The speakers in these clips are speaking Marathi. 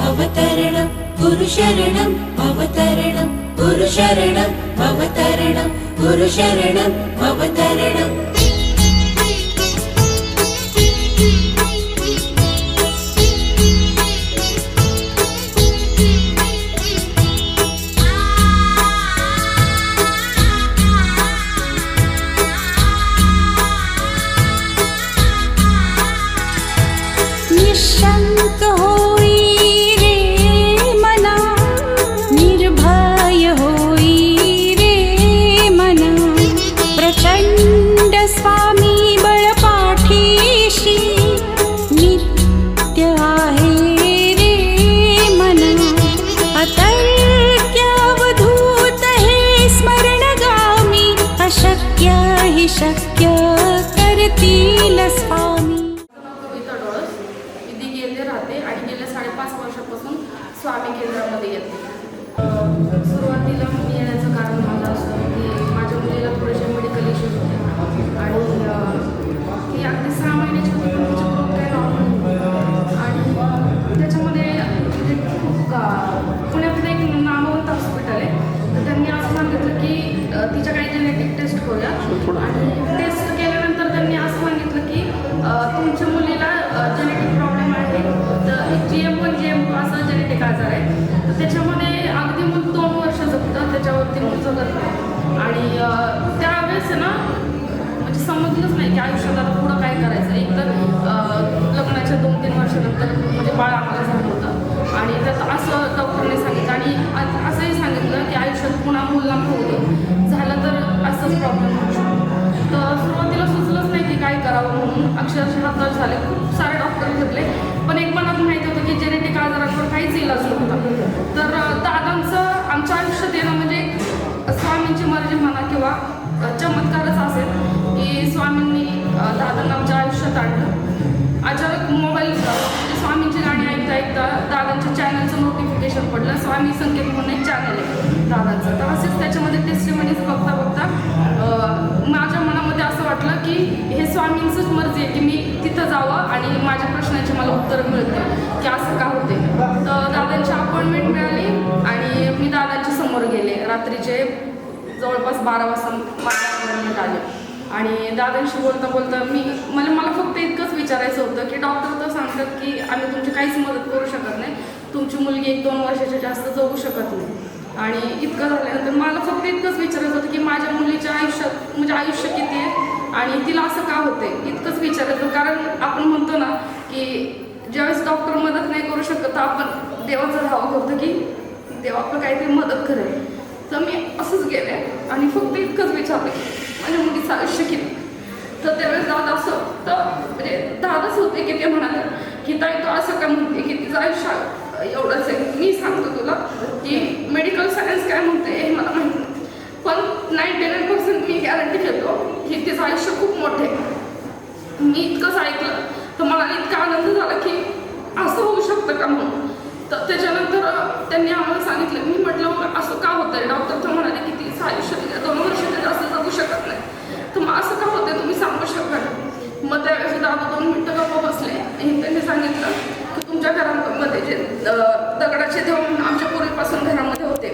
अवतरणं गुरुशरणम् अवतरणं गुरुशरणम् अवतरणं गुरुशरणम् अवतरणम् निशंक होई रे मना, निर्भय होई रे मना, प्रचंड स्वामी बळपाठीशी नित्य आहे रे मना. अतर्क्य अवधूत हे स्मरणगामी, अशक्य हि शक्य करतील स्वामी. राहते आणि गेल्या 5.5 वर्षापासून स्वामी केंद्रामध्ये येते. सुरुवातीला येण्याचं कारण माझं असं की माझ्या मुलीला थोडेसे मेडिकल इश्यूज होते आणि ती अगदी 6 महिन्याची होती, पण तिची ग्रोथ काही नॉर्मल होती. आणि त्याच्यामध्ये म्हणजे खूप पुण्यातलं एक नामवंत हॉस्पिटल आहे, तर त्यांनी असं सांगितलं की तिच्याकडे जेनेटिक टेस्ट करूया. आणि टेस्ट केल्यानंतर त्यांनी असं सांगितलं की तुमच्या मुलीला जेनेटिक प्रॉब्लेम आहे, तर GM1 GM2 असा जेनेटिक आजार आहे. तर त्याच्यामध्ये अगदी मूल 2 वर्ष जगतं, त्याच्यावरती मूल जगत नाही. आणि त्यावेळेस ना म्हणजे समजलंच नाही की आयुष्यात आता पुढं काय करायचं. एक तर लग्नाच्या 2-3 वर्षानंतर म्हणजे बाळ आम्हाला झालं होतं आणि त्यात असं डॉक्टरने सांगितलं आणि असंही सांगितलं की आयुष्यात पुन्हा मुलगा होऊ दे, झालं तर असंच प्रॉब्लेम होऊ शकतो. तर सुरुवातीला सुचलंच नाही की काय करावं म्हणून अक्षरशः हाताळ झाले. खूप सारे डॉक्टर घेतले, पण एक मनात माहिती होतं की जेनेटिक आजारांवर काहीच इलाज नव्हता. तर दादांचं आमच्या आयुष्यात येणं म्हणजे स्वामींची मर्जी म्हणा किंवा चमत्कारच असेल की स्वामींनी दादांना आमच्या आयुष्यात आणलं. अचानक मोबाईल स्वामींची गाणी ऐकता ऐकता दादांच्या चॅनलचं नोटिफिकेशन पडलं. स्वामी संकेत म्हणून एक चॅनल आहे दादांचं. तर असेच त्याच्यामध्ये टेस्टिमनीज बघता बघता माझ्या मनामध्ये असं वाटलं की हे स्वामींचंच मर्जी आहे की मी तिथं जावं आणि माझ्या प्रश्नाची मला उत्तरं मिळते की असं का होते. तर दादांची अपॉइंटमेंट मिळाली आणि मी दादांच्या समोर गेले. रात्रीचे जवळपास 12 वाजता माझ्या अपॉइंटमेंट आले आणि दादांशी बोलता बोलता मला फक्त इतकंच विचारायचं होतं की डॉक्टर तर सांगतात की आम्ही तुमची काहीच मदत करू शकत नाही, तुमची मुलगी 1-2 वर्षाच्या जास्त जगू शकत नाही. आणि इतकं झाल्यानंतर मला फक्त इतकंच विचारायचं होतं की माझ्या मुलीच्या आयुष्यात म्हणजे आयुष्य किती आहे आणि तिला असं का होते, इतकंच विचारायचं. कारण आपण म्हणतो ना की ज्यावेळेस डॉक्टर मदत नाही करू शकत तर आपण देवाचा धावा करतो की देव आपलं काहीतरी मदत करेल. तर मी असंच गेले आणि फक्त इतकंच विचारलं की माझ्या मुलीचं आयुष्य किती. तर त्यावेळेस दादा असं तर म्हणजे दादाच होते की ते म्हणाले की ताई तू असं का म्हणते की तिचं आयुष्य एवढंच आहे. मी सांगतो तुला की मेडिकल सायन्स काय म्हणते हे मला माहिती नाही, पण 99% मी गॅरंटी घेतो की तिचं आयुष्य खूप मोठं आहे. मी इतकंच ऐकलं तर मला इतका आनंद झाला की असं होऊ शकतं का म्हणून. तर त्याच्यानंतर त्यांनी आम्हाला सांगितलं. मी म्हटलं मग असं का होतं आहे. डॉक्टर तर म्हणाले की तिचं आयुष्य 2 वर्षाच्या जास्त जगू शकत नाही. तर मग असं का होतं तुम्ही सांगू शकता. मग त्यावेळेस दादा 2 मिनटं गप्पा बसले आणि त्यांनी सांगितलं की तुमच्या घरामध्ये जे दगडाचे देव आमच्या पूर्वीपासून घरामध्ये होते,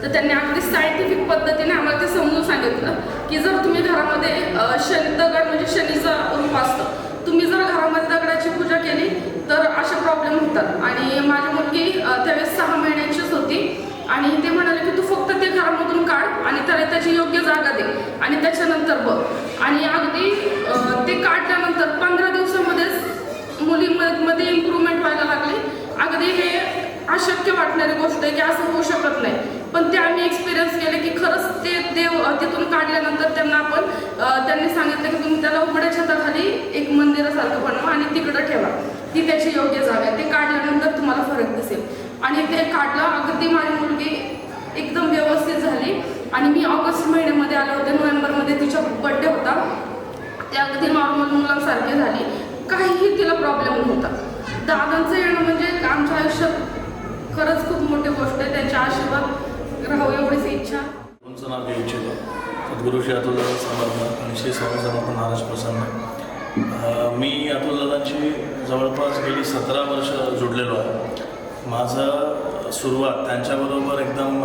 तर त्यांनी अगदी सायंटिफिक पद्धतीने आम्हाला ते समजून सांगितलं की जर तुम्ही घरामध्ये दगड म्हणजे शनीचा रूप असतं, तुम्ही जर घरामध्ये दगडाची पूजा केली तर असे प्रॉब्लेम होतात. आणि माझी मुलगी त्यावेळेस 6 महिन्यांचीच होती आणि ते म्हणाले की तू फक्त ते घरामधून काढ आणि त्याला त्याची योग्य जागा दे आणि त्याच्यानंतर बघ. आणि अगदी ते काढल्यानंतर 15 दिवसामध्येच मुलीमध्ये इम्प्रूव्हमेंट व्हायला लागली. अगदी हे अशक्य वाटणारी गोष्ट आहे की असं होऊ शकत नाही, पण ते आम्ही एक्सपिरियन्स केले की खरंच ते देव तिथून काढल्यानंतर त्यांनी सांगितलं की तुम्ही त्याला उघड्या छताखाली एक मंदिरासारखं बनवा आणि तिकडं ठेवा, ती त्याची योग्य जागा आहे. ते काढल्यानंतर तुम्हाला फरक दिसेल. आणि ते काढलं. अगदी माझी मुलगी एकदम व्यवस्थित झाली आणि मी ऑगस्ट महिन्यामध्ये आले होते. नोव्हेंबरमध्ये तिचा बड्डे होता. ते अगदी नॉर्मल मुलांसारखी झाली, काहीही तिला प्रॉब्लेम नव्हता. दादांचं येणं म्हणजे आमच्या आयुष्यात खरंच खूप मोठी गोष्ट आहे. त्यांचे आशीर्वाद राहावं एवढीच इच्छा. तुमचं नाव घेऊ इच्छितो. सद्गुरू श्री अतुलदादा समर्थ आणि श्री स्वामी समर्थ महाराज प्रसन्न. मी अतुलदादांची जवळपास गेली 17 वर्ष जुडलेलो आहे. माझं सुरुवात त्यांच्याबरोबर एकदम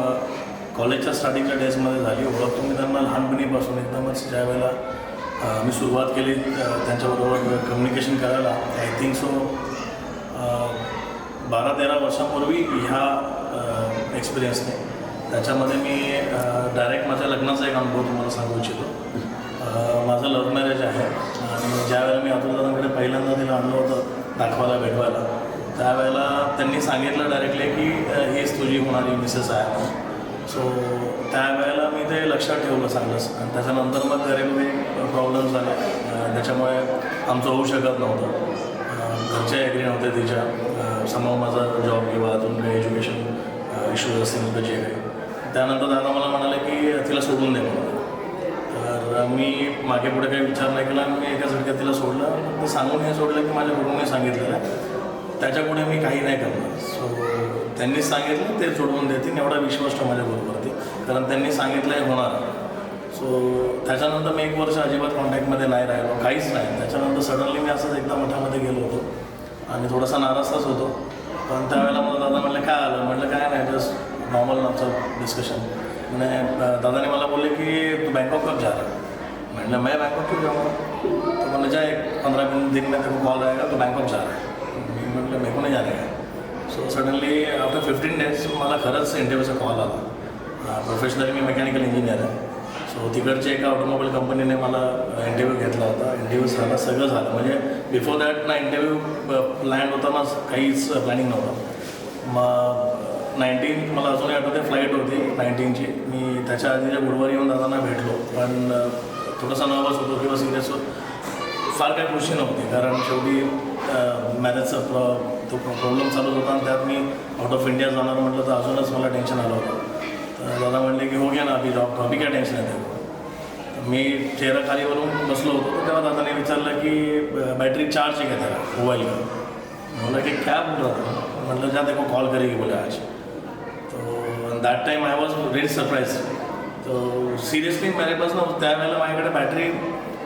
कॉलेजच्या स्टार्टिंगच्या डेजमध्ये झाली. ओळखतो मी त्यांना लहानपणीपासून. एकदमच ज्या वेळेला मी सुरुवात केली त्यांच्याबरोबर कम्युनिकेशन करायला, आय थिंक सो 12-13 वर्षांपूर्वी ह्या एक्सपिरियन्सने. त्याच्यामध्ये मी डायरेक्ट माझ्या लग्नाचा एक अनुभव तुम्हाला सांगू इच्छितो. माझं लव्ह मॅरेज आहे आणि ज्यावेळेला मी अतुलदादांकडे पहिल्यांदा तिला आणलं होतं दाखवायला भेटवायला, त्यावेळेला त्यांनी सांगितलं डायरेक्टली की हीच तुझी होणारी मिसेस आहे. सो त्यावेळेला मी ते लक्षात ठेवलं चांगलंच. आणि त्याच्यानंतर मग घरी प्रॉब्लेम्स झाले, त्याच्यामुळे आमचं होऊ शकत नव्हतं. घरचे ॲग्री नव्हते तिच्या समोर माझा जॉब किंवा अजून काही एज्युकेशन इश्यूज असतील तर जे काही. त्यानंतर दादा मला म्हणाले की तिला सोडून दे म्हणून. तर मी मागे पुढे काही विचार नाही केला. मी एका झटक्यात तिला सोडलं. ते सांगून हे सोडलं की माझ्या गुरुने सांगितलेलं आहे, त्याच्यापुढे मी काही नाही करणार. सो त्यांनीच सांगितलं ते सोडवून देतील एवढा विश्वास ठेव माझ्या गुरुवरती, कारण त्यांनी सांगितलं आहे होणार. सो त्याच्यानंतर मी 1 वर्ष अजिबात कॉन्टॅक्टमध्ये नाही राहिलो, काहीच नाही. त्याच्यानंतर सडनली मी असंच एकदा मठामध्ये गेलो होतो आणि थोडासा नाराजच होतो. पण त्यावेळेला मला दादा म्हणलं काय आलं. म्हटलं काय नाही, जस्ट नॉर्मल आमचं डिस्कशन. म्हणजे दादाने मला बोलले की तू बैंकॉक कब जा रहा है. म्हटलं मैं बैंकॉक क्यों जाऊँगा. तो मैंने जाए 15 दिन में तेरे को कॉल आएगा तो बैंकॉक जा रहा है. मी म्हटलं मेरे को नहीं जाने का. सो सडनली आफ्टर 15 डेज मला खरंच इंटरव्ह्यूचा कॉल आला. प्रोफेशनली मी मेकॅनिकल इंजिनियर आहे. सो तिकडच्या एका ऑटोमोबाईल कंपनीने मला इंटरव्ह्यू घेतला होता. इंटरव्ह्यू झाला, सगळं झालं. म्हणजे बिफोर दॅट ना इंटरव्ह्यू लँड होताना काहीच प्लॅनिंग नव्हतं. मग 19 मला अजूनही आठवते फ्लाईट होती 19ची. मी त्याच्या आधीच्या गुरुवारी येऊन दादांना भेटलो, पण थोडासा नर्वस होतो किंवा सिरियस फार काही गोष्टी नव्हती, कारण शेवटी मॅरेजचा तो प्रॉब्लेम चालू होता आणि त्यात मी आउट ऑफ इंडिया जाणार म्हटलं तर अजूनच मला टेन्शन आलं होतं. तर दादा म्हणले की हो गया ना अभी जॉब, अभी काय टेन्शन आहे. मी चेहरा खालीवरून बसलो होतो, तेव्हा दादाने विचारलं की बॅटरी चार्ज आहे का त्याला मोबाईल का. बोला की क्या बोल रहा था. मतलब जा देखो कॉल करेगी बोले आज. तो that time I was really surprise. तो सिरियसली माझ्यापासून त्यावेळेला माझ्याकडे बॅटरी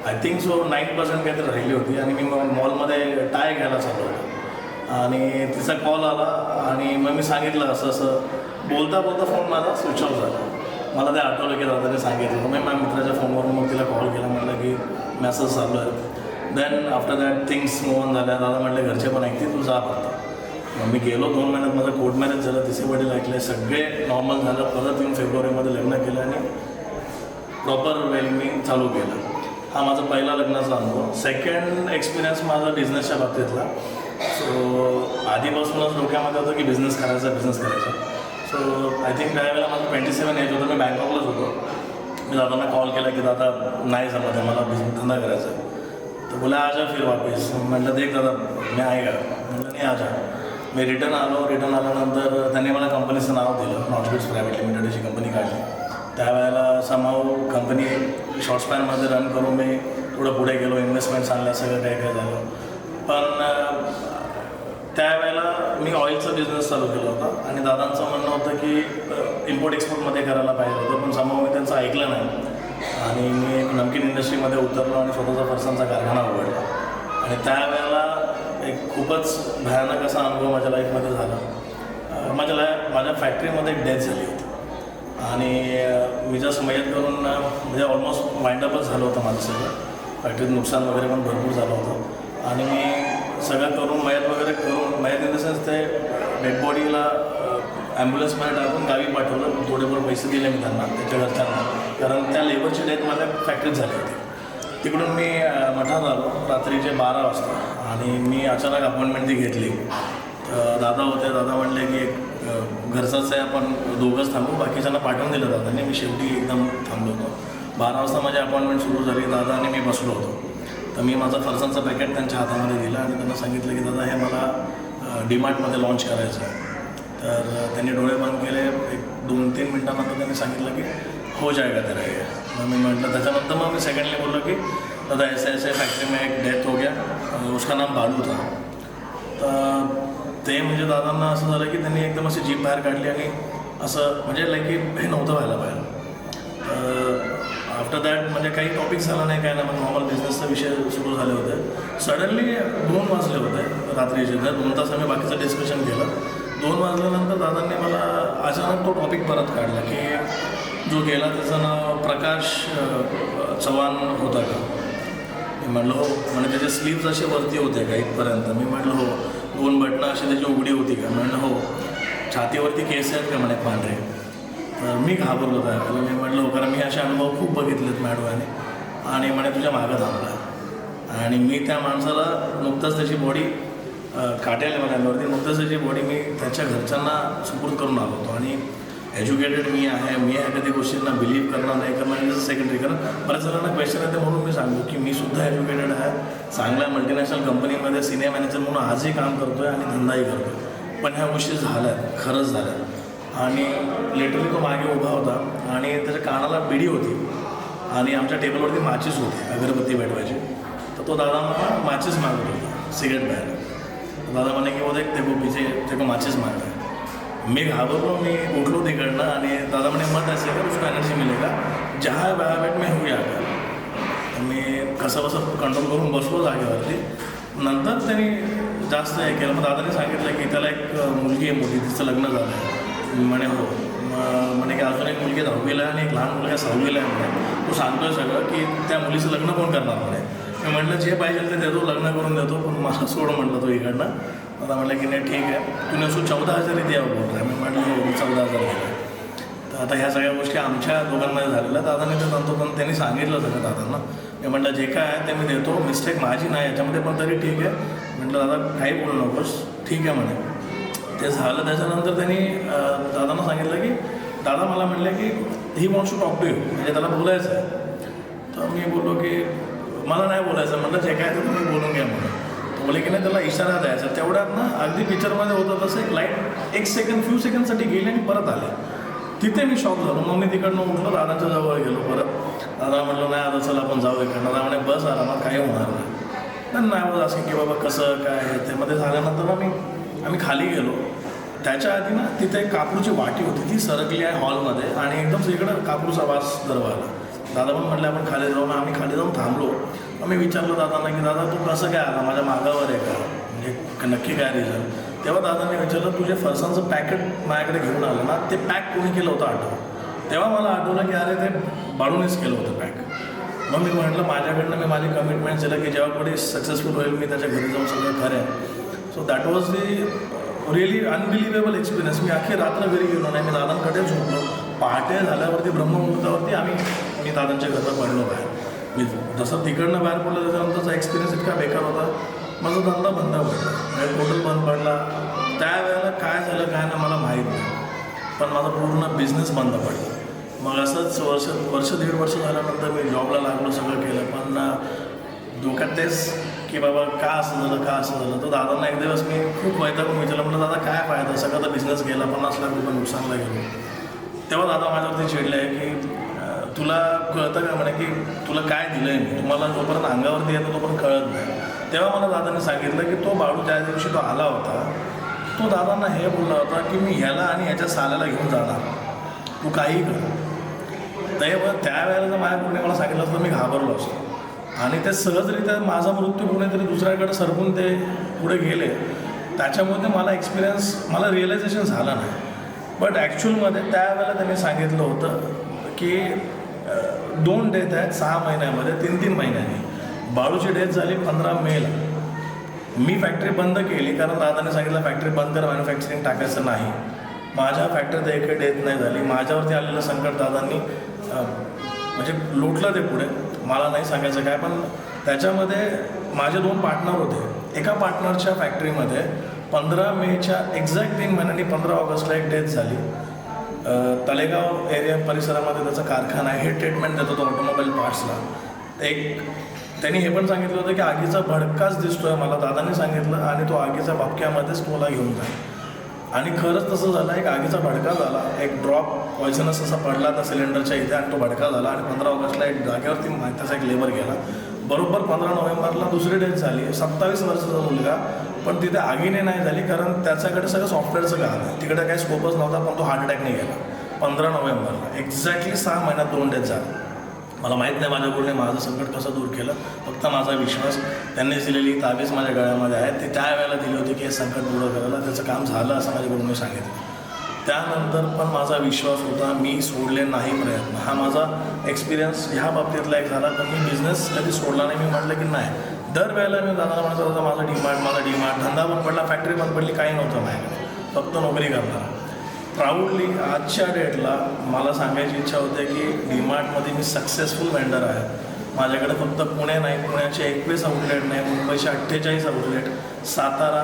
आय थिंक सो 9% काहीतरी राहिली होती आणि मी मॉलमध्ये टाय घ्यायला चाललो होतो आणि तिचा कॉल आला आणि मग मी सांगितलं असं असं. बोलता बोलता फोन माझा स्विच ऑफ झाला. मला ते आठवलं की दादाने सांगितलं. मग मी माझ्या मित्राच्या फोनवरून मग तिला कॉल केला, म्हटलं की मेसेज चालू आहे. Then after that things move on झाल्या. दादा म्हटले घरचे पण ऐकते, तू जा फक्त. मग मी गेलो 2 महिन्यात माझं कोर्ट मॅरेज झालं. तिचे वडील ऐकले, सगळे नॉर्मल झालं. परत येऊन फेब्रुवारीमध्ये लग्न केलं आणि प्रॉपर वेल मी चालू केलं. हा माझा पहिला लग्नाचा अनुभव. सेकंड एक्सपिरियन्स माझा बिझनेसच्या बाबतीतला. सो आधीपासूनच डोक्यामध्ये होतं की बिझनेस करायचा. सो आय थिंक त्यावेळेला माझं 27 एज होतं. मी बँकॉकलाच होतो. मी दादांना कॉल केला की दादा नाही जमत आहे, मला बिझनेस धंदा करायचा आहे. तर बोला आजा फिर वापस. म्हटलं देख दादा मी आहे का. म्हटलं नाही आजा. मी रिटर्न आल्यानंतर त्यांनी मला कंपनीचं नाव दिलं. नॉटबिट्स प्रायव्हेट लिमिटेड अशी कंपनी काढली. त्यावेळेला समाव कंपनी शॉर्ट स्पॅनमध्ये रन करून मी थोडं पुढे गेलो. इन्व्हेस्टमेंट्स आणल्या, सगळं काय झालं. पण त्यावेळेला मी ऑइलचा बिझनेस चालू केला होता आणि दादांचं म्हणणं होतं की इम्पोर्ट एक्सपोर्टमध्ये करायला पाहिजे होतं, पण समाव मी त्यांचं ऐकलं नाही आणि मी एक नमकीन इंडस्ट्रीमध्ये उतरलो आणि स्वतःचा फरसांचा कारखाना उघडला. आणि त्यावेळेला एक खूपच भयानक असा अनुभव माझ्या लाईफमध्ये झाला. माझ्या फॅक्टरीमध्ये एक डेथ झाली होती आणि मी जस्ट मयत करून म्हणजे ऑलमोस्ट वाइंडअपच झालं होतं माझं सगळं. फॅक्टरीत नुकसान वगैरे पण भरपूर झालं होतं आणि मी सगळं करून मयत इन द सेन्स ते डेड बॉडीला ॲम्ब्युलन्समध्ये टाकून गावी पाठवलं. थोडेफार पैसे दिले मी त्यांना, त्याच्या घरच्यांना, कारण त्या लेबरची डेथ माझ्या फॅक्टरीत झाली होती. तिकडून मी मठात आलो रात्रीचे 12 वाजता आणि मी अचानक अपॉइंटमेंट ती घेतली. दादा होते. दादा म्हणले की घरचाच आहे, आपण दोघंच थांबू, बाकीच्यांना पाठवून दिलं दादाने. मी शेवटी एकदम थांबलो होतो. 12 वाजता माझी अपॉइंटमेंट सुरू झाली. दादा आणि मी बसलो होतो. तर मी माझं फरसांचं पॅकेट त्यांच्या हातामध्ये दिलं आणि त्यांना सांगितलं की दादा हे मला डीमार्टमध्ये लॉन्च करायचं आहे. तर त्यांनी डोळे बंद केले. एक 2-3 मिनटानंतर त्यांनी सांगितलं की हो जाएगा तेरा ये. मग मी म्हटलं. त्याच्यानंतर मग मी सेकंडली बोललो की दादा ऐसे फॅक्ट्री में एक डेथ हो गया, उसका नाम बालू था. तर ते म्हणजे दादांना असं झालं की त्यांनी एकदम अशी जीप बाहेर काढली आणि असं म्हणजे लाईक की हे नव्हतं व्हायला पाहिजे. आफ्टर दॅट म्हणजे काही टॉपिक झाला नाही, काय नाही, मग नॉर्मल बिझनेसचा विषय सुरू झाले होते. सडनली 2 वाजले होते रात्रीचे. 2 तास आम्ही बाकीचं डिस्कशन केलं. 2 वाजल्यानंतर दादांनी मला अचानक तो टॉपिक परत काढला की जो गेला त्याचं नाव प्रकाश चव्हाण होता का. मी म्हटलं हो. म्हणजे त्याचे स्लीव्स असे वरती होते का इथपर्यंत. मी म्हटलं हो. 2 बटणं अशी त्याची उघडी होती का. म्हटलं हो. छातीवरती केस आहेत का म्हणे पांढरे. तर मी घाबरलो त्यावेळेला. मी म्हटलं हो, कारण मी असे अनुभव खूप बघितलेत मॅडवाने. आणि म्हणे तुझ्या मागं थांबला. आणि मी त्या माणसाला नुकतंच त्याची बॉडी काट्याला म्हणाल्यावरती नुकतंच त्याची बॉडी मी त्याच्या घरच्यांना सुपूर्द करून आलो होतो. आणि एज्युकेटेड मी आहे कधी गोष्टींना बिलीव्ह करणार नाही करणार म्हणजे सेकंडरी. कारण बऱ्याच जणांना क्वेश्चन येते म्हणून मी सांगू की मी सुद्धा एज्युकेटेड आहे. चांगल्या मल्टीनॅशनल कंपनीमध्ये सिनियर मॅनेजर म्हणून आजही काम करतो आहे आणि धंदाही करतो. पण ह्या गोष्टी झाल्यात, खरंच झाल्यात. आणि लिटरली तो मागे उभा होता आणि त्याच्या कानाला बिडी होती आणि आमच्या टेबलवरती माचीस होती, अगरबत्ती पेटवायची. तर तो दादा मला माचीस मागत होता सिगरेट बाहेर. दादा म्हणे की वो देख ते को माचीस मागत आहे. मी घाबरलो. मी उठलो तिकडनं आणि दादा म्हणे मत ऐसे कर उसको एनर्जी मिलेगा जहाँ बैठ में हुई आकर. मी कसं बसं कंट्रोल करून बसलो जागेवरती. नंतर त्यांनी जास्त हे केलं. मग दादाने सांगितलं की त्याला एक मुलगी आहे मोठी, तिचं लग्न झालं आहे. म्हणे हो. म्हणे की अजून एक मुलगी 10वीला आहे आणि एक लहान मुलगा 6वीला आहे म्हणे. तो सांगतोय सगळं की त्या मुलीचं लग्न कोण करणार म्हणे. मी म्हटलं जे पाहिजे ते देतो, लग्न करून देतो, पण मला सोड म्हटलं तो इकडनं. दादा म्हटलं की नाही ठीक आहे, तुम्ही असो 14,000 द्यावं बोल रहा. मी म्हटलं हो 14,000 दिलं. तर आता ह्या सगळ्या गोष्टी आमच्या दोघांमध्ये झालेल्या. दादाने ते तंतोतंत त्यांनी सांगितलं सगळं दादांना. मी म्हटलं जे काय आहे ते मी देतो, मिस्टेक माझी नाही याच्यामध्ये, पण तरी ठीक आहे म्हटलं. दादा काही बोलू नकोस, ठीक आहे म्हणे. ते झालं. त्याच्यानंतर त्यांनी दादांना सांगितलं की दादा मला म्हणले की he wants to talk to you, म्हणजे त्याला बोलायचं आहे. तर मी बोललो की मला नाही बोलायचं. म्हटलं जे काय ते तुम्ही बोलून घ्या म्हणून. तो बोले की नाही त्याला इशारा द्यायचा. तेवढ्यात ना अगदी पिक्चरमध्ये होतं तसं एक लाईट एक सेकंड फ्यू सेकंडसाठी गेले आणि परत आले. तिथे मी शॉक झालो. मग मी तिकडनं उठलो, दादाच्या जवळ गेलो परत. दादा म्हटलं नाही आता चला आपण जाऊ इकडनं. दादा म्हणे बस आरामात काही होणार नाही. नाही बस असं की बाबा कसं काय आहे ते. मध्ये झाल्यानंतर ना आम्ही खाली गेलो. त्याच्या आधी ना तिथे एक कापूरची वाटी होती, ती सरकली आहे हॉलमध्ये आणि एकदम सगळीकडं कापूरचा वास दरवाला. दादा पण म्हटलं आपण खाली जाऊ. आम्ही खाली जाऊन थांबलो. मग मी विचारलं दादांना की दादा तू कसं काय आला, माझ्या मागावर आहे का, म्हणजे नक्की काय रिझन. तेव्हा दादांनी विचारलं तुझे फरसांचं पॅकेट माझ्याकडे घेऊन आलं ना, ते पॅक कोणी केलं होतं आठवं. तेव्हा मला आठवलं की अरे ते बाळूनेच केलं होतं पॅक. मग मी म्हटलं माझ्याकडनं मी माझी कमिटमेंट दिलं की जेव्हा पुढे सक्सेसफुल होईल मी त्याच्या घरी जाऊन सगळं करेन. So that was the really unbelievable experience. मी अख्खी रात्र घरी गेलो नाही. मी दादांकडे झोपलो. पहाटे झाल्यावरती ब्रह्ममुहूर्तावरती मी दादांच्या घरात पडलो बाहेर. मी जसं तिकडनं बाहेर पडलं त्याच्यानंतरचा एक्सपिरियन्स इतका बेकार होता. माझा धंदा बंद पडला, म्हणजे टोटल बंद पडला. त्यावेळेला काय झालं काय ना मला माहीत नाही, पण माझा पूर्ण बिझनेस बंद पडला. मग असंच वर्ष 1.5 वर्ष झाल्यानंतर मी जॉबला लागलो, सगळं केलं. पण डोक्यात तेच की बाबा का असं झालं. तर दादांना एक दिवस मी खूप वैतागून विचारलं. म्हटलं दादा काय फायदा, सगळं तर बिझनेस गेला, 50 लाख रुपये नुकसानला गेलो. तेव्हा दादा माझ्यावरती चिडले आहे की तुला कळतं का म्हणे की तुला काय दिलं आहे मी, तुम्हाला जोपर्यंत अंगावरती येतो तोपर्यंत कळत नाही. तेव्हा मला दादाने सांगितलं की तो बाळू ज्या दिवशी तो आला होता तो दादांना हे बोलला होता की मी ह्याला आणि ह्याच्या साल्याला घेऊन जाणार, तू काही कर. तेव्हा त्यावेळेला जर माझ्या कोणी मला सांगितलं असतं मी घाबरलो असतो. आणि ते सहजरित्या माझा मृत्यू कुणीतरी दुसऱ्याकडे सरकून ते पुढे गेले. त्याच्यामध्ये मला रिअलायझेशन झालं नाही. बट ॲक्च्युअलमध्ये त्यावेळेला त्यांनी सांगितलं होतं की 2 डेथ आहेत 6 महिन्यामध्ये, 3 महिन्यांनी. बाळूची डेथ झाली 15 मेला. मी फॅक्टरी बंद केली कारण दादाने सांगितलं फॅक्टरी बंद कर, मॅन्युफॅक्चरिंग टाकायचं नाही. माझ्या फॅक्टरीत एकही डेथ नाही झाली. माझ्यावरती आलेलं संकट दादांनी म्हणजे लुटलं ते पुढे. मला नाही सांगायचं काय, पण त्याच्यामध्ये माझे 2 पार्टनर होते. एका पार्टनरच्या फॅक्टरीमध्ये 15 मेच्या एक्झॅक्ट 3 महिन्यांनी 15 ऑगस्टला एक डेथ झाली. तळेगाव एरिया परिसरामध्ये त्याचा कारखाना आहे. हे ट्रीटमेंट देत होतं ऑटोमोबाईल पार्ट्सला. त्यांनी हे पण सांगितलं होतं की आगीचा भडकाच दिसतोय मला, दादांनी सांगितलं, आणि तो आगीच्या भपक्यामध्येच तोला घेऊन जाईल. आणि खरंच तसं झालं. एक आगीचा भडका झाला, एक ड्रॉप पॉयझनस असा पडला त्या सिलेंडरच्या इथे आणि तो भडका झाला. आणि 15 ऑगस्टला एक जागेवरती त्याचा एक लेबर गेला. बरोबर 15 नोव्हेंबरला दुसरी डेथ झाली. 27 वर्षाचा मुलगा, पण तिथे आगीने नाही झाली कारण त्याच्याकडे सगळं सॉफ्टवेअरचं काम आहे. तिकडे काही स्कोपच नव्हता, पण तो हार्ट अटॅकने गेला 15 नोव्हेंबरला. एक्झॅक्टली 6 महिन्यात 2 डेथ झाल्या. मला माहीत नाही माझ्या गुरुने माझं संकट कसं दूर केलं. फक्त माझा विश्वास, त्यांनीच दिलेली ताबीज माझ्या गळ्यामध्ये आहे. ते त्या वेळेला दिली होती की हे संकट दूर करायला, त्याचं काम झालं असं माझ्या गुरुने सांगितलं. त्यानंतर पण माझा विश्वास होता, मी सोडले नाही प्रयत्न. हा माझा एक्सपिरियन्स ह्या बाबतीतला एक झाला. पण मी बिझनेस कधी सोडला नाही. मी म्हटलं की नाही, दरवेळेला मी दादाला म्हणत होता माझा डीमार्ट धंदा बंद पडला, फॅक्टरी बंद पडली, काही नव्हतं माझ्याकडे, फक्त नोकरी करणार. प्राऊडली आजच्या डेटला मला सांगायची इच्छा होते की डीमार्टमध्ये मी सक्सेसफुल वेंडर आहे. माझ्याकडे फक्त पुणे नाही, पुण्याचे 21 आउटलेट नाही, मुंबईचे 48 आउटलेट, सातारा,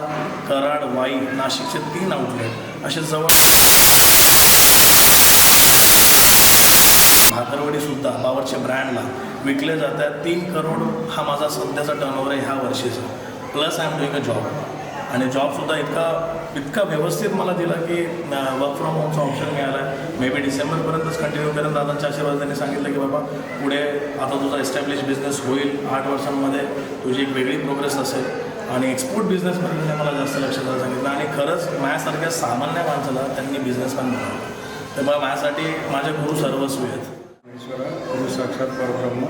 कराड, वाई, नाशिकचे 3 आउटलेट, असे जवळ भाकरवडीसुद्धा बावरच्या ब्रँडला विकले जातात. 3 करोड हा माझा सध्याचा टर्नओव्हर आहे ह्या वर्षीचा. Plus I am doing a job. आणि जॉबसुद्धा इतका व्यवस्थित मला दिला की वर्क फ्रॉम होमचा ऑप्शन मिळाला आहे. मे बी डिसेंबरपर्यंतच कंटिन्यू करेन. दादांच्या आशीर्वाद त्यांनी सांगितलं की बाबा पुढे आता तुझा एस्टॅब्लिश बिझनेस होईल, 8 वर्षांमध्ये तुझी एक वेगळी प्रोग्रेस असेल. आणि एक्सपोर्ट बिझनेसमध्ये त्यांनी मला जास्त लक्ष द्यायला सांगितलं. आणि खरंच माझ्यासारख्या सामान्य माणसाला त्यांनी बिझनेसमॅन बनवलं. त्यामुळे माझ्यासाठी माझे गुरु सर्वस्वी आहेत. गुरु साक्षात परब्रह्म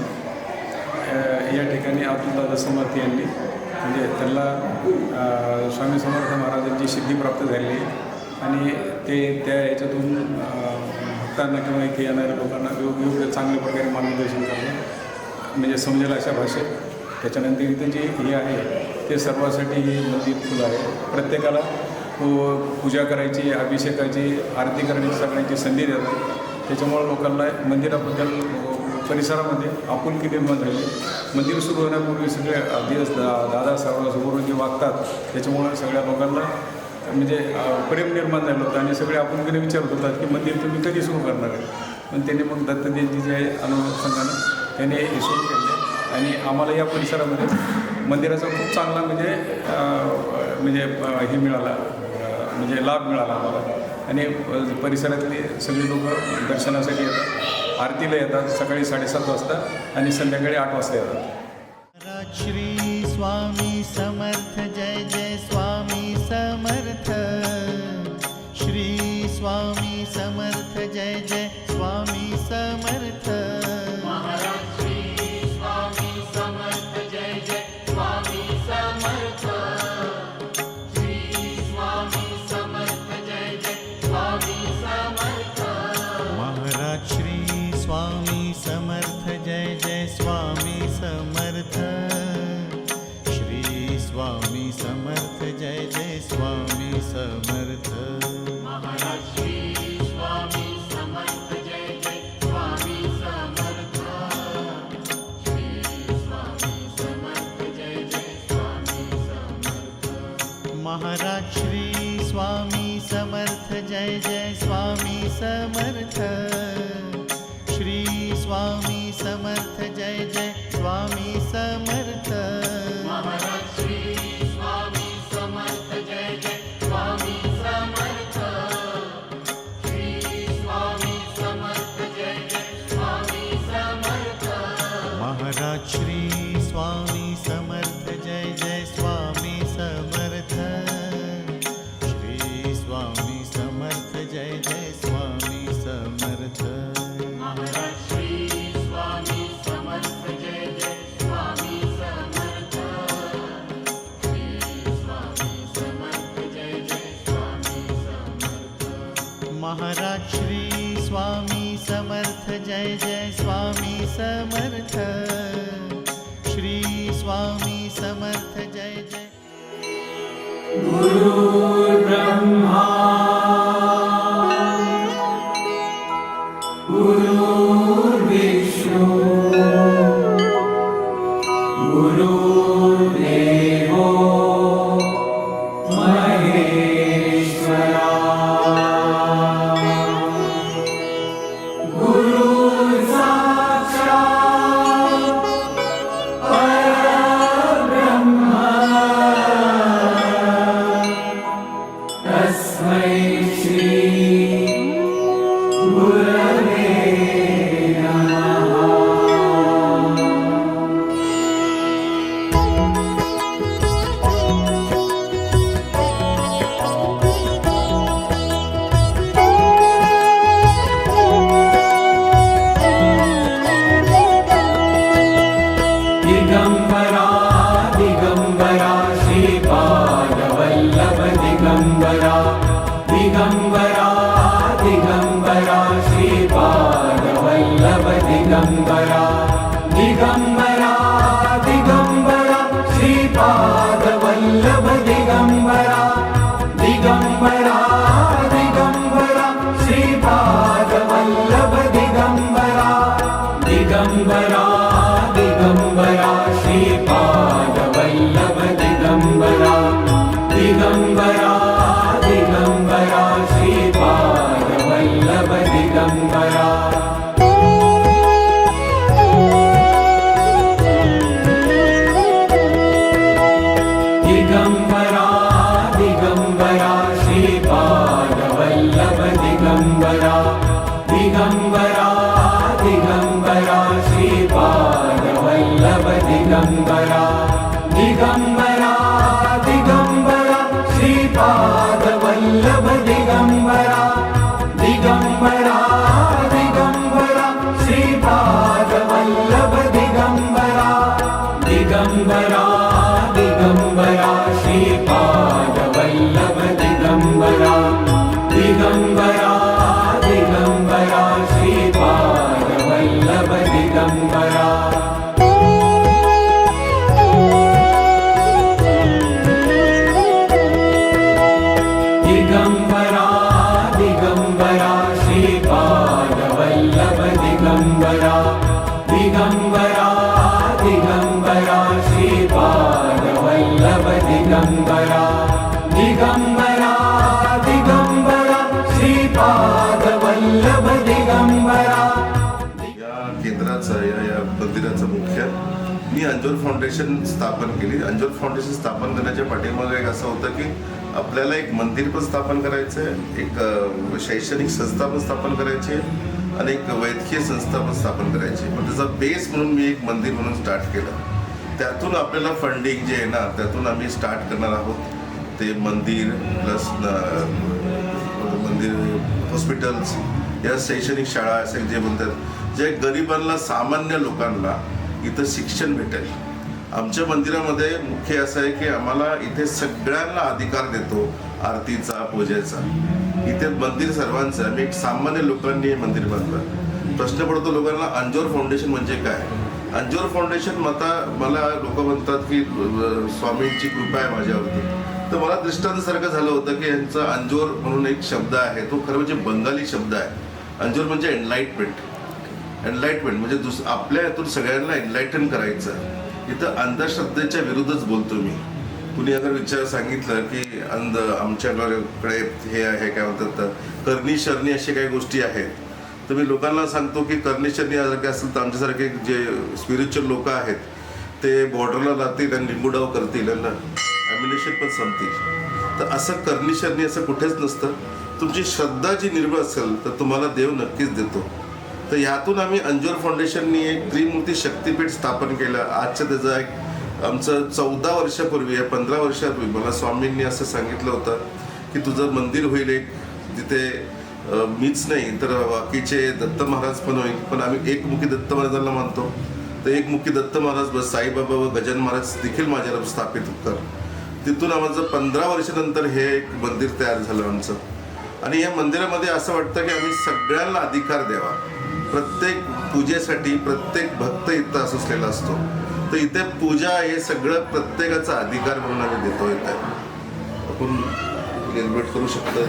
या ठिकाणी अतुलदादा समर्थ यांनी म्हणजे त्यांना स्वामी समर्थ महाराजांची सिद्धी प्राप्त झाली आणि ते त्या याच्यातून भक्तांना किंवा इथे येणाऱ्या लोकांना वेगवेगळ्या चांगल्या प्रकारे मार्गदर्शन करणं म्हणजे समजेल अशा भाषेत. त्याच्यानंतर इथं जे हे आहे ते सर्वांसाठी हे मंदिर खुलं आहे. प्रत्येकाला पूजा करायची, अभिषेकाची, आरती करण्याची सगळ्यांची संधी देतात. त्याच्यामुळं लोकांना मंदिराबद्दल परिसरामध्ये आपुलकी निर्माण झाली. मंदिर सुरू होण्यापूर्वी सगळे दिवस दादा सर्वांसमोर जे वागतात त्याच्यामुळं सगळ्या लोकांना म्हणजे प्रेम निर्माण झालं होतं आणि सगळे आपुलकीने विचारत होतात की मंदिर तुम्ही कधी सुरू करणार आहे. पण त्यांनी मग दत्तदेवजीच्या अनुषंगानं त्याने हे सुरू केले आणि आम्हाला या परिसरामध्ये मंदिराचा खूप चांगला म्हणजे हे मिळाला, म्हणजे लाभ मिळाला आम्हाला. आणि परिसरातली सगळी लोक दर्शनासाठी येतात, आरतीला येतात सकाळी 7:30 वाजता आणि संध्याकाळी 8 वाजता येतात. श्री स्वामी समर्थ जय जय स्वामी समर्थ. श्री स्वामी समर्थ जय जय स्वामी समर्थ. महाराज श्री स्वामी समर्थ जय जय स्वामी समर्थ. श्री स्वामी समर्थ जय जय स्वामी समर्थ. महाराज श्री स्वामी समर्थ जय जय स्वामी समर्थ. श्री स्वामी समर्थ जय जय स्वामी समर्थ. महाराज श्री स्वामी समर्थ जय जय स्वामी समर्थ. श्री स्वामी समर्थ जय जय स्वामी समर्थ. महाराज श्री स्वामी समर्थ जय जय स्वामी समर्थ. श्री स्वामी समर्थ जय जय स्वामी समर्थ. महाराज श्री स्वामी समर्थ जय जय स्वामी समर्थ. श्री स्वामी समर्थ जय जय. गुरु ब्रह्मा गुरु विष्णु गुरुदेवो महेश्वरा. गुरु साक्षात् परब्रह्म तस्मै दिगंबरा दिगंबरा श्रीपादवल्लभ दिगंबरा दिगंबरा दिगंबरा श्रीपादवल्लभ दिगंबरा दिगंबरा दिगंबरा श्रीपादवल्लभ दिगंबरा दिगंबरा दिगंबरा श्रीपादवल्लभ दिगंबरा दिगंबरा दिगंबरा श्रीपादवल्लभ दिगंबरा दिगंबरा दिगंबरा श्रीपादवल्लभ दिगंबरा दिगंबरा दिगंबरा श्रीपादवल्लभ दिगंबरा दिगंबरा दिगंबरा श्रीपादवल्लभ दिगंबरा दिगंबरा दिगंबरा श्रीपादवल्लभ दिगंबरा दिगंबरा दिगंबरा श्रीपादवल्लभ दिगंबरा दिगंबरा दिगंबरा श्रीपादवल्लभ दिगंबरा दिगंबरा दिगंबरा श्रीपादवल्लभ दिगंबरा दिगंबरा दिगंबरा श्रीपादवल्लभ दिगंबरा या केंद्राचं या मंदिराचं मुख्य मी अंजोर फाउंडेशन स्थापन केली. अंजोर फाउंडेशन स्थापन करण्याच्या पाठीमागे एक असं होतं की आपल्याला एक मंदिर पण स्थापन करायचं आहे, एक शैक्षणिक संस्था पण स्थापन करायची आहे आणि एक वैद्यकीय संस्था पण स्थापन करायची. पण त्याचा बेस म्हणून मी एक मंदिर म्हणून स्टार्ट केलं. त्यातून आपल्याला फंडिंग जे आहे ना त्यातून आम्ही स्टार्ट करणार आहोत. ते मंदिर प्लस मंदिर हॉस्पिटल्स या शैक्षणिक शाळा असेल जे म्हणतात जे गरिबांना सामान्य लोकांना इथं शिक्षण भेटेल. आमच्या मंदिरामध्ये मुख्य असं आहे की आम्हाला इथे सगळ्यांना अधिकार देतो आरतीचा पूजेचा. इथे मंदिर सर्वांचं आम्ही एक सामान्य लोकांनी हे मंदिर बांधलं. प्रश्न पडतो लोकांना अंजोर फाउंडेशन म्हणजे काय. अंजोर फाउंडेशन मला लोक म्हणतात की स्वामींची कृपा आहे माझ्यावरती. तर मला दृष्टांतासारखं झालं होतं की यांचा अंजोर म्हणून एक शब्द आहे तो खरं म्हणजे बंगाली शब्द आहे. अंजोर म्हणजे एनलाइटमेंट म्हणजे आपल्या यातून सगळ्यांना एनलाइटन करायचं. इथं अंधश्रद्धेच्या विरुद्धच बोलतो मी. कुणी अगर विचार सांगितलं की आमच्याकडे हे आहे काय म्हणतात करणी शरणी अशा काही गोष्टी आहेत तर मी लोकांना सांगतो की करणी शरणी असेल तर आमच्यासारखे जे स्पिरिच्युअल लोक आहेत ते बॉर्डरला जातील आणि लिंबूडाव करतील आणि ॲम्युनिशन पण संपतील. तर असं करणी शरणी असं कुठेच नसतं. तुमची श्रद्धा जी निर्मळ असेल तर तुम्हाला देव नक्कीच देतो. तर ह्यातून आम्ही अंजोर फाउंडेशननी एक त्रिमूर्ती शक्तीपीठ स्थापन केलं. आजच्या त्याचा एक आमचं 14 वर्षापूर्वी 15 वर्षापूर्वी मला स्वामींनी असं सांगितलं होतं की तुझं मंदिर होईल एक जिथे मीच नाही तर बाकीचे दत्त महाराज पण होईल. पण आम्ही एकमुखी दत्त महाराजांना मानतो. तर एकमुखी दत्त महाराज बस साईबाबा व गजानन महाराज देखील माझ्यावर स्थापित कर. तिथून आम्हाला 15 वर्षानंतर हे एक मंदिर तयार झालं आमचं. आणि या मंदिरामध्ये असं वाटतं की आम्ही सगळ्यांना अधिकार द्यावा. प्रत्येक पूजेसाठी प्रत्येक भक्त इथं असलेला असतो. तर इथे पूजा हे सगळं प्रत्येकाचा अधिकार म्हणून आम्ही देतो. इथे आपण निर्मित करू शकतो.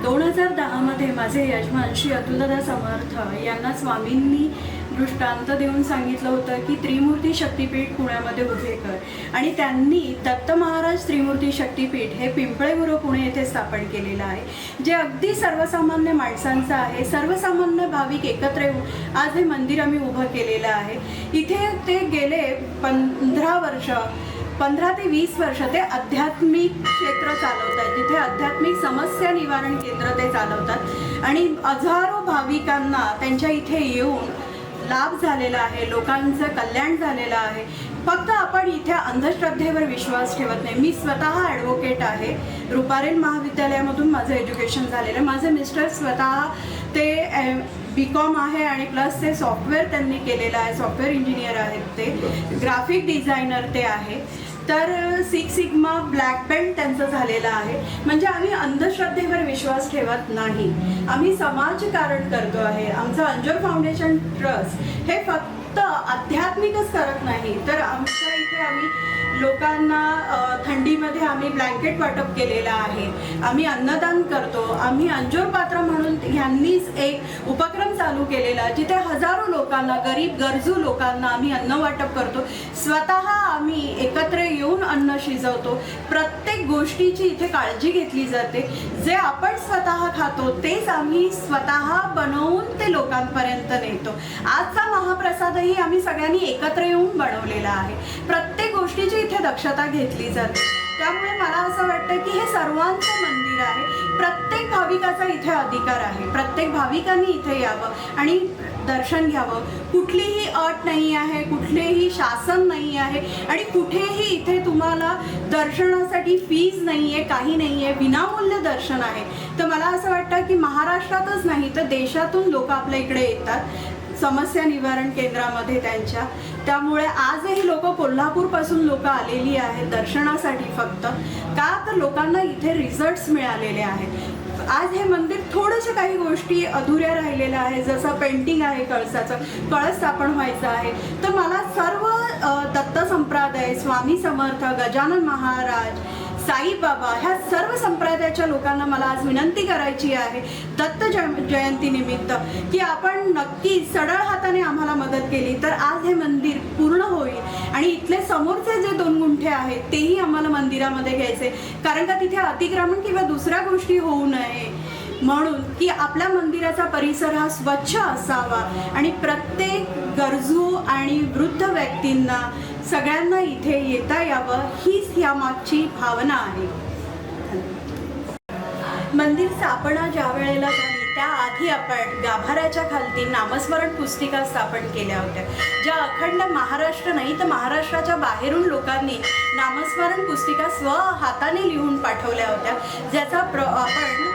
2010 मध्ये माझे यजमान श्री अतुलदादा समर्थ यांना स्वामींनी दृष्टांत देऊन सांगितलं होतं की त्रिमूर्ती शक्तीपीठ पुण्यामध्ये उभे कर. आणि त्यांनी दत्त महाराज त्रिमूर्ती शक्तीपीठ हे पिंपळेबुरू पुणे येथे स्थापन केलेलं आहे. जे अगदी सर्वसामान्य माणसांचं आहे. सर्वसामान्य भाविक एकत्र येऊन आज हे मंदिर आम्ही उभं केलेलं आहे. इथे ते गेले 15 ते 20 वर्ष ते आध्यात्मिक क्षेत्र चालवतात. जिथे आध्यात्मिक समस्या निवारण केंद्र ते चालवतात. आणि हजारो भाविकांना त्यांच्या इथे येऊन लाभ झालेला आहे. लोकांचं कल्याण झालेलं आहे. फक्त आपण इथे अंधश्रद्धेवर विश्वास ठेवत नाही. मी स्वतः ॲडव्होकेट आहे. रुपारेल महाविद्यालयामधून माझं एज्युकेशन झालेलं. माझे मिस्टर स्वतः ते BCom आहे आणि प्लस ते सॉफ्टवेअर त्यांनी केलेलं आहे. सॉफ्टवेअर इंजिनियर आहेत ते. ग्राफिक डिझायनर ते आहे. तर 6 सिग्मा ब्लॅक बेल्ट त्यांचं झालेलं आहे. म्हणजे आम्ही अंधश्रद्धेवर विश्वास ठेवत नाही. आम्ही समाजकारण करतो आहे. आमचं अंजोर फाउंडेशन ट्रस्ट हे फक्त फक्त आध्यात्मिकच करत नाही, तर आमच्या इथे आम्ही लोकांना थंडीमध्ये आम्ही ब्लँकेट वाटप केलेलं आहे, आम्ही अन्नदान करतो, आम्ही अंजोर पात्र म्हणून ह्यांनीच एक उपक्रम चालू केलेला जिथे हजारो लोकांना, गरीब गरजू लोकांना आम्ही अन्न वाटप करतो. स्वतः आम्ही एकत्र येऊन अन्न शिजवतो. प्रत्येक गोष्टीची इथे काळजी घेतली जाते. जे आपण स्वतः खातो तेच आम्ही स्वतः बनवून ते लोकांपर्यंत नेतो. आजचा महाप्रसादही आम्ही सगळ्यांनी एकत्र येऊन बनवलेला आहे. प्रत्येक गोष्टीची इथे दक्षता घेतली जाते. त्यामुळे मला असं वाटतं की हे सर्वांचं मंदिर आहे. प्रत्येक भाविकाचा इथे अधिकार आहे. प्रत्येक भाविकांनी इथे यावं आणि दर्शन घ्यावं. कुठलीही अट नाही आहे, कुठलेही शासन नाही आहे आणि कुठेही इथे तुम्हाला दर्शनासाठी फीज नाही आहे, काही नाही आहे, विनामूल्य दर्शन आहे. तर मला असं वाटतं की महाराष्ट्रातच नाही तर देशातून लोक आपल्या इकडे येतात समस्या निवारण केंद्रामध्ये त्यांच्या. त्यामुळे आजही लोक कोल्हापूरपासून लोक आलेली आहेत दर्शनासाठी. फक्त का तर लोकांना इथे रिझल्ट्स मिळालेले आहेत. आज हे मंदिर थोडेसे काही गोष्टी अधुऱ्या राहिलेल्या आहे, जसं पेंटिंग आहे, कळसाचं कळस स्थापन व्हायचं आहे. तर मला सर्व दत्त संप्रदाय, स्वामी समर्थ, गजानन महाराज, साईबाबा ह्या सर्व संप्रदायाच्या लोकांना मला आज विनंती करायची आहे दत्त जयंतीनिमित्त की आपण नक्की सढळ हाताने आम्हाला मदत केली तर आज हे मंदिर पूर्ण होईल. आणि इथले समोरचे जे 2 गुंठे आहेत तेही आम्हाला मंदिरामध्ये घ्यायचे, कारण का तिथे अतिक्रमण किंवा दुसऱ्या गोष्टी होऊ नये म्हणून की आपल्या मंदिराचा परिसर हा स्वच्छ असावा आणि प्रत्येक गरजू आणि वृद्ध व्यक्तींना सगळ्यांना इथे येता यावं हीच यामागची भावना आहे. मंदिर स्थापना ज्या वेळेला झाली त्याआधी आपण गाभाऱ्याच्या खालती नामस्मरण पुस्तिका स्थापन केल्या होत्या, ज्या अखंड महाराष्ट्र नाही तर महाराष्ट्राच्या बाहेरून लोकांनी नामस्मरण पुस्तिका हाताने लिहून पाठवल्या होत्या, ज्याचा आपण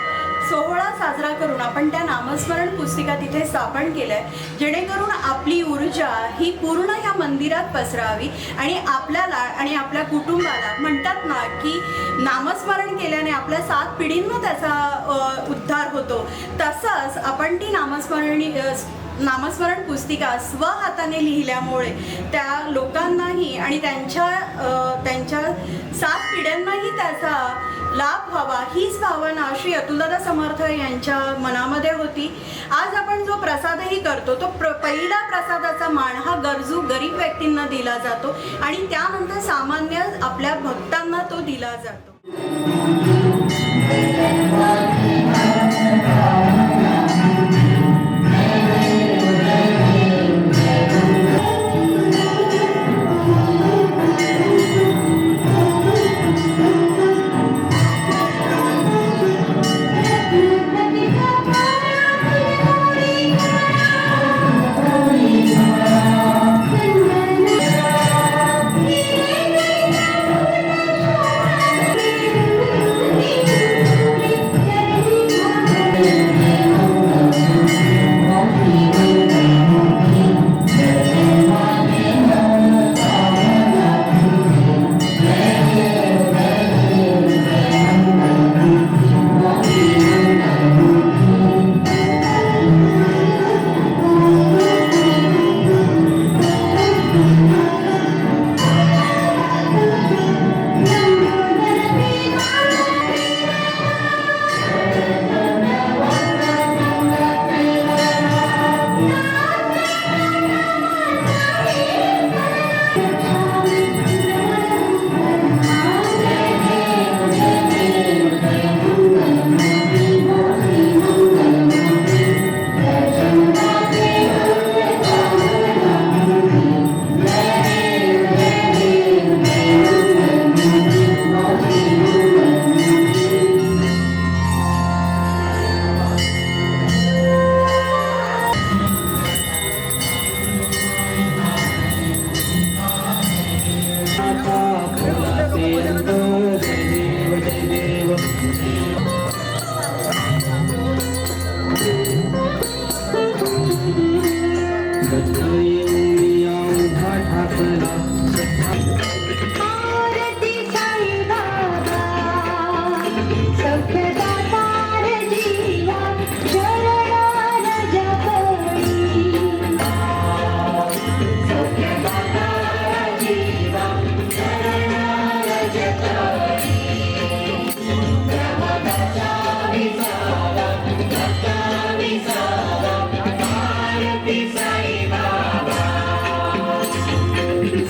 सोहळा साजरा करून आपण त्या नामस्मरण पुस्तिका तिथे स्थापन केल्या आहे, जेणेकरून आपली ऊर्जा ही पूर्ण या मंदिरात पसरावी आणि आपल्याला आणि आपल्या कुटुंबाला म्हणतात ना की नामस्मरण केल्याने आपल्या 7 पिढींना त्याचा उद्धार होतो. तसंच आपण ती नामस्मरण पुस्तिका स्वहाताने लिहिल्यामुळे त्या लोकांनाही आणि त्यांच्या 7 पिढ्यांनाही त्याचा लाभ व्हावा हीच भावना श्री अतुलदादा समर्थ यांच्या मनामध्ये होती. आज आपण जो प्रसादही करतो तो पहिला प्रसादाचा मान हा गरजू गरीब व्यक्तींना दिला जातो आणि त्यानंतर सामान्य आपल्या भक्तांना तो दिला जातो.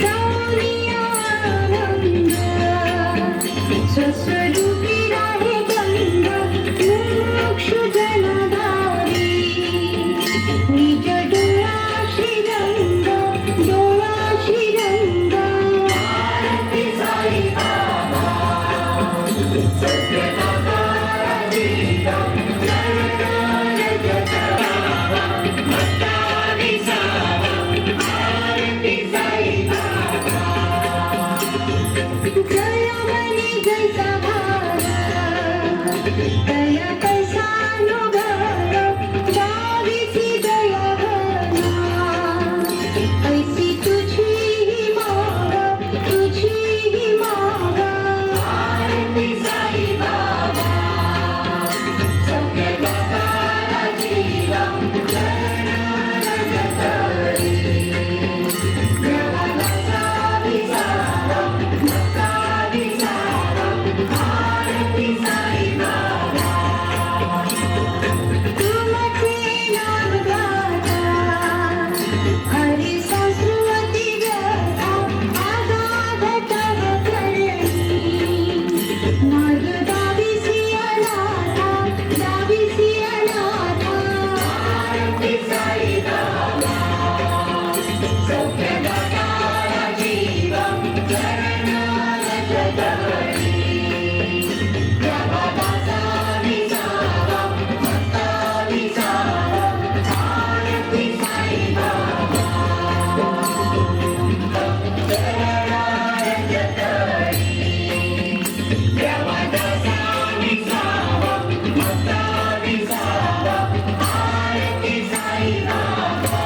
जाऊनिया आनंद स्वस्वरूपी राहे गंग मोक्ष जलधारी निज डोळा श्रीरंग डोळा श्रीरंग आरती साई बाबा जया मनी जैसा भारा दया कैसा नुभार जावीसी दया घना ऐसी तुझी ही मागा आरती साई बाबा सौख्य दातारा जीवा हरी संस्कृती व्यथा आगाध तव करणी मार्ग दाविसी अनाथा आरती साई बाबा सौख्य दातारा जीवा चरणाल जगणी प्रभादासा विसावा भक्ता विसावा आरती साई बाबा चरणाल जगणी प्रभादासा विसावा भक्ता विसावा आरती साई बाबा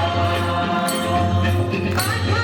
आठा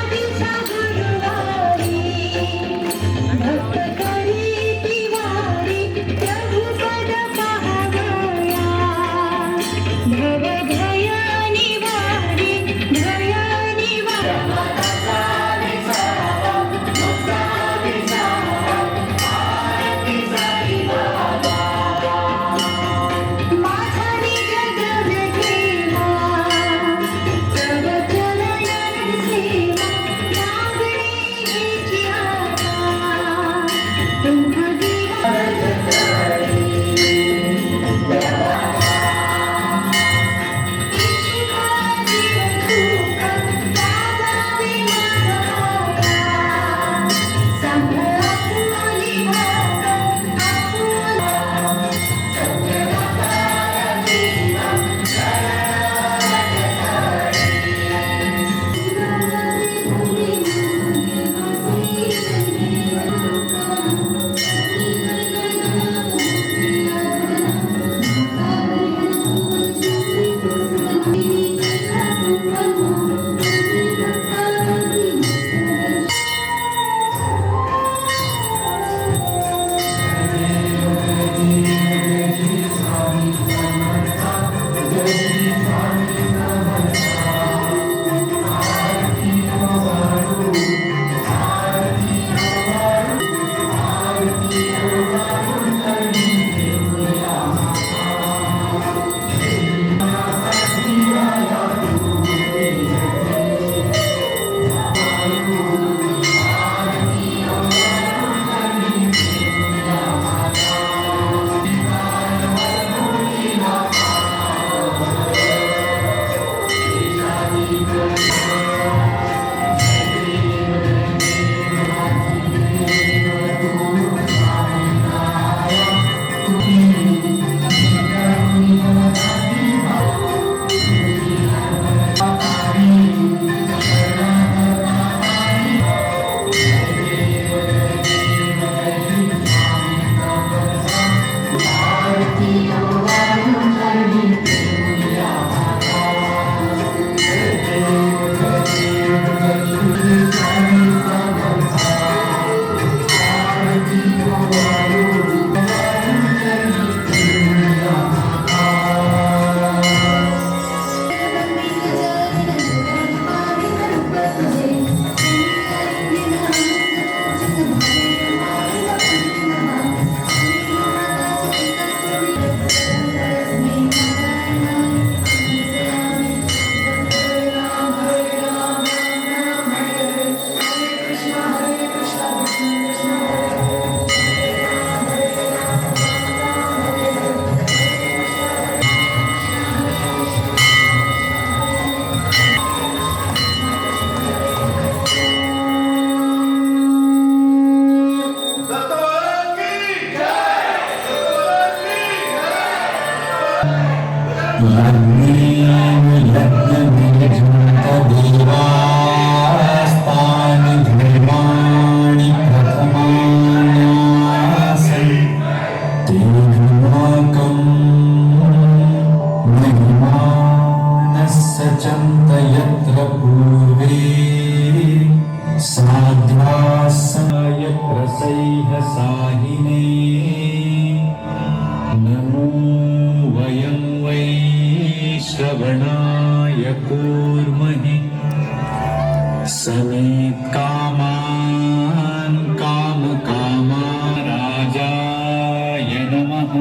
कामान् कामकामा राजाय नमः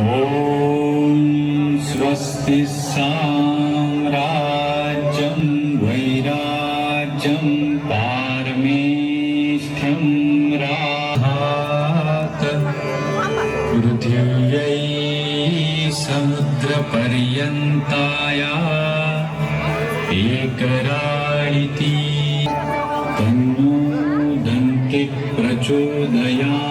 ॐ स्वस्ति साम्राज्यं वैराज्यं पारमेष्ठ्यं राहात् पृथिव्यै समुद्रपर्यन्ताया एकराळिति तन्नो दन्ति प्रचोदयात्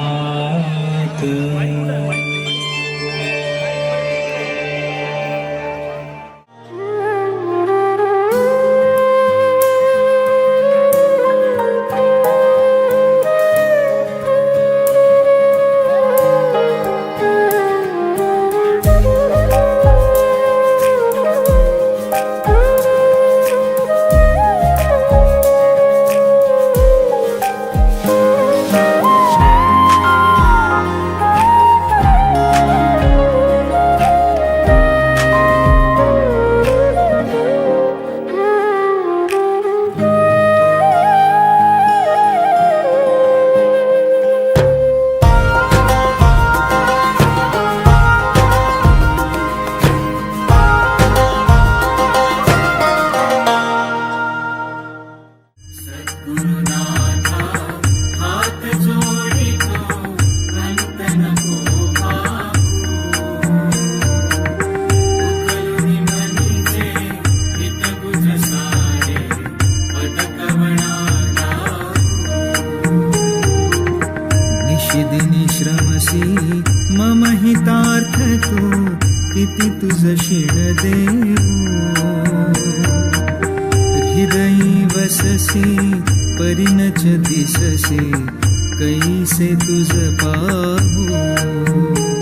निशिदिनी श्रमसी मम हितार्थ तू किती तुझ शिण देऊ हृदयी वससी परिणच दिससी कैसे तुझ पाहू